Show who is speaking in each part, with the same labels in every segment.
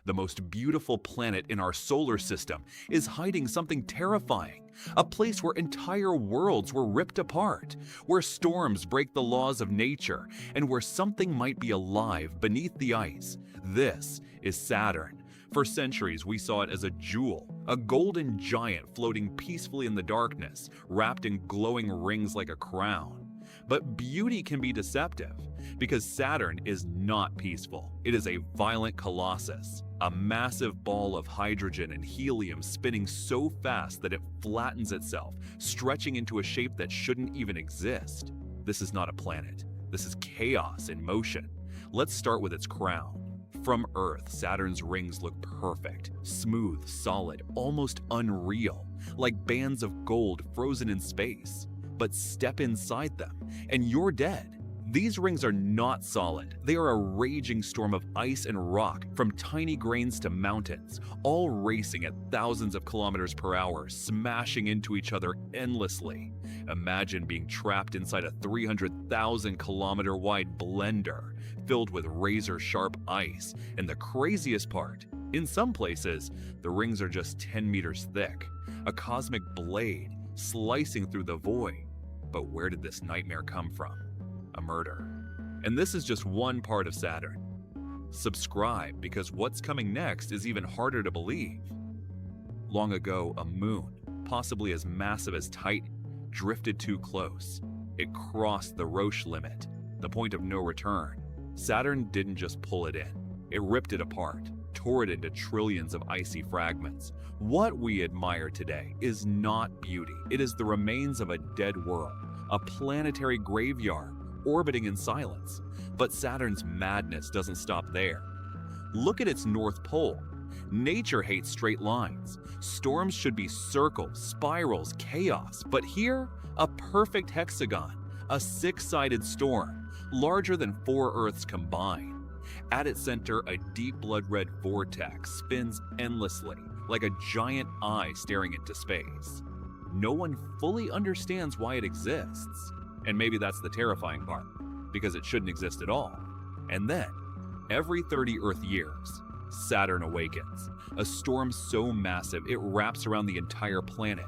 Speaker 1: The most beautiful planet in our solar system is hiding something terrifying, a place where entire worlds were ripped apart, where storms break the laws of nature, and where something might be alive beneath the ice. This is Saturn. For centuries, we saw it as a jewel, a golden giant floating peacefully in the darkness, wrapped in glowing rings like a crown. But beauty can be deceptive, because Saturn is not peaceful. It is a violent colossus, a massive ball of hydrogen and helium spinning so fast that it flattens itself, stretching into a shape that shouldn't even exist. This is not a planet. This is chaos in motion. Let's start with its crown. From Earth, Saturn's rings look perfect, smooth, solid, almost unreal, like bands of gold frozen in space. But step inside them, and you're dead. These rings are not solid. They are a raging storm of ice and rock, from tiny grains to mountains, all racing at thousands of kilometers per hour, smashing into each other endlessly. Imagine being trapped inside a 300,000 kilometer wide blender, filled with razor-sharp ice. And the craziest part, in some places, the rings are just 10 meters thick, a cosmic blade slicing through the void. But where did this nightmare come from? A murder. And this is just one part of Saturn. Subscribe, because what's coming next is even harder to believe. Long ago, a moon, possibly as massive as Titan, drifted too close. It crossed the Roche limit, the point of no return. Saturn didn't just pull it in. It ripped it apart, tore it into trillions of icy fragments. What we admire today is not beauty. It is the remains of a dead world, a planetary graveyard orbiting in silence. But Saturn's madness doesn't stop there. Look at its North Pole. Nature hates straight lines. Storms should be circles, spirals, chaos. But here, a perfect hexagon, a six-sided storm, larger than 4 Earths combined. At its center, a deep blood-red vortex spins endlessly, like a giant eye staring into space. No one fully understands why it exists. And maybe that's the terrifying part, because it shouldn't exist at all. And then, every 30 Earth years, Saturn awakens. A storm so massive it wraps around the entire planet.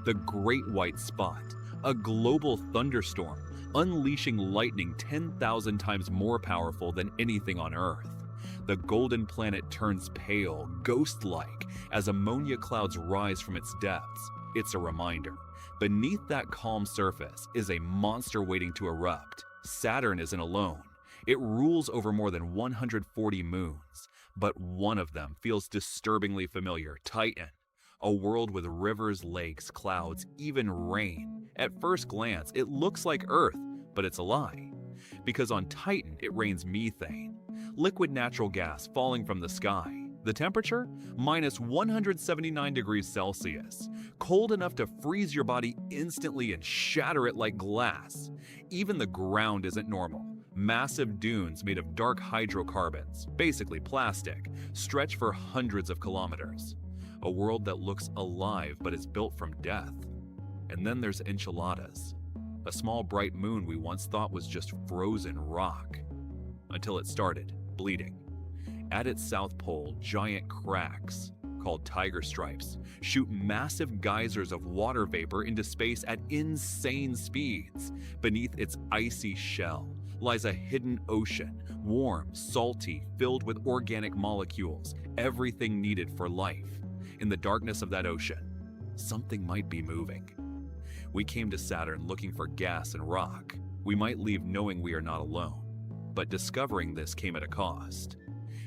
Speaker 1: The Great White Spot, a global thunderstorm, unleashing lightning 10,000 times more powerful than anything on Earth. The golden planet turns pale, ghost-like, as ammonia clouds rise from its depths. It's a reminder. Beneath that calm surface is a monster waiting to erupt. Saturn isn't alone. It rules over more than 140 moons. But one of them feels disturbingly familiar, Titan. A world with rivers, lakes, clouds, even rain. At first glance, it looks like Earth, but it's a lie. Because on Titan, it rains methane, liquid natural gas falling from the sky. The temperature? Minus 179 degrees Celsius. Cold enough to freeze your body instantly and shatter it like glass. Even the ground isn't normal. Massive dunes made of dark hydrocarbons, basically plastic, stretch for hundreds of kilometers. A world that looks alive but is built from death. And then there's Enceladus, a small bright moon we once thought was just frozen rock. Until it started bleeding. At its south pole, giant cracks, called tiger stripes, shoot massive geysers of water vapor into space at insane speeds. Beneath its icy shell lies a hidden ocean, warm, salty, filled with organic molecules, everything needed for life. In the darkness of that ocean, something might be moving. We came to Saturn looking for gas and rock. We might leave knowing we are not alone. But discovering this came at a cost.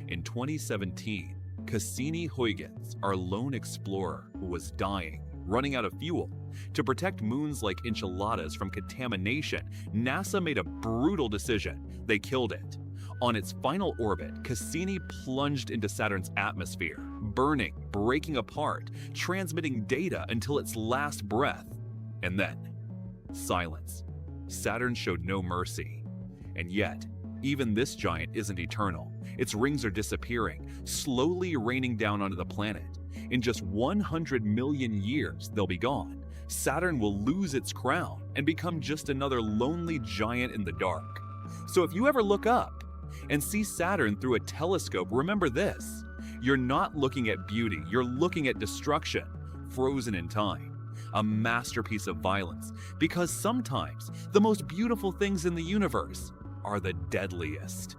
Speaker 1: In 2017, Cassini-Huygens, our lone explorer who was dying, running out of fuel. To protect moons like Enceladus from contamination, NASA made a brutal decision. They killed it. On its final orbit, Cassini plunged into Saturn's atmosphere, burning, breaking apart, transmitting data until its last breath. And then, silence. Saturn showed no mercy. And yet, even this giant isn't eternal. Its rings are disappearing, slowly raining down onto the planet. In just 100 million years, they'll be gone. Saturn will lose its crown and become just another lonely giant in the dark. So if you ever look up and see Saturn through a telescope, remember this. You're not looking at beauty, you're looking at destruction, frozen in time. A masterpiece of violence, because sometimes the most beautiful things in the universe are the deadliest.